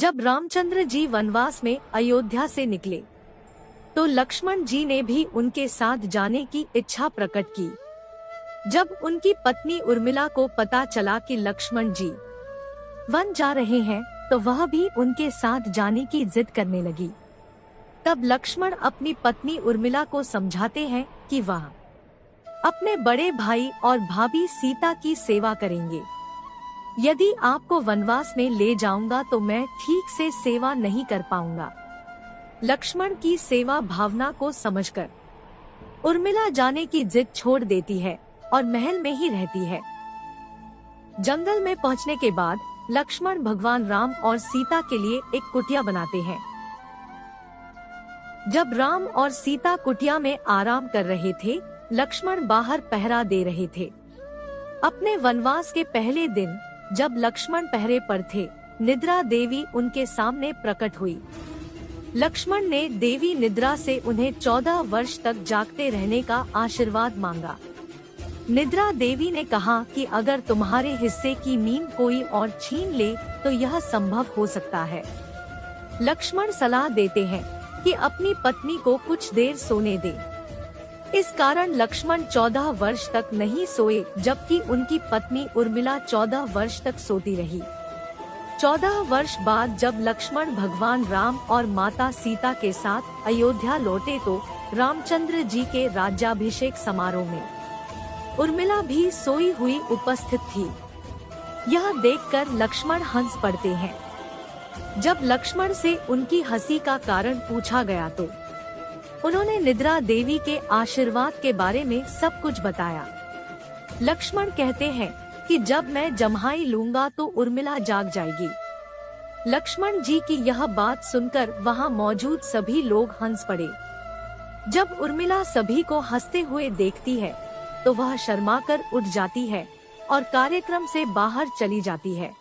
जब रामचंद्र जी वनवास में अयोध्या से निकले तो लक्ष्मण जी ने भी उनके साथ जाने की इच्छा प्रकट की। जब उनकी पत्नी उर्मिला को पता चला कि लक्ष्मण जी वन जा रहे हैं तो वह भी उनके साथ जाने की जिद करने लगी। तब लक्ष्मण अपनी पत्नी उर्मिला को समझाते हैं कि वह अपने बड़े भाई और भाभी सीता की सेवा करेंगे। यदि आपको वनवास में ले जाऊंगा तो मैं ठीक से सेवा नहीं कर पाऊंगा। लक्ष्मण की सेवा भावना को समझकर उर्मिला जाने की जिद छोड़ देती है और महल में ही रहती है। जंगल में पहुंचने के बाद लक्ष्मण भगवान राम और सीता के लिए एक कुटिया बनाते हैं। जब राम और सीता कुटिया में आराम कर रहे थे, लक्ष्मण बाहर पहरा दे रहे थे। अपने वनवास के पहले दिन जब लक्ष्मण पहरे पर थे, निद्रा देवी उनके सामने प्रकट हुई। लक्ष्मण ने देवी निद्रा से उन्हें 14 वर्ष तक जागते रहने का आशीर्वाद मांगा। निद्रा देवी ने कहा कि अगर तुम्हारे हिस्से की नींद कोई और छीन ले तो यह संभव हो सकता है। लक्ष्मण सलाह देते हैं कि अपनी पत्नी को कुछ देर सोने दे। इस कारण लक्ष्मण 14 वर्ष तक नहीं सोए, जबकि उनकी पत्नी उर्मिला 14 वर्ष तक सोती रही। 14 वर्ष बाद जब लक्ष्मण भगवान राम और माता सीता के साथ अयोध्या लौटे तो रामचंद्र जी के राज्याभिषेक समारोह में उर्मिला भी सोई हुई उपस्थित थी। यह देखकर लक्ष्मण हंस पड़ते हैं। जब लक्ष्मण से उनकी हंसी का कारण पूछा गया तो उन्होंने निद्रा देवी के आशीर्वाद के बारे में सब कुछ बताया। लक्ष्मण कहते हैं कि जब मैं जम्हाई लूंगा तो उर्मिला जाग जाएगी। लक्ष्मण जी की यह बात सुनकर वहां मौजूद सभी लोग हंस पड़े। जब उर्मिला सभी को हंसते हुए देखती है तो वह शर्माकर उठ जाती है और कार्यक्रम से बाहर चली जाती है।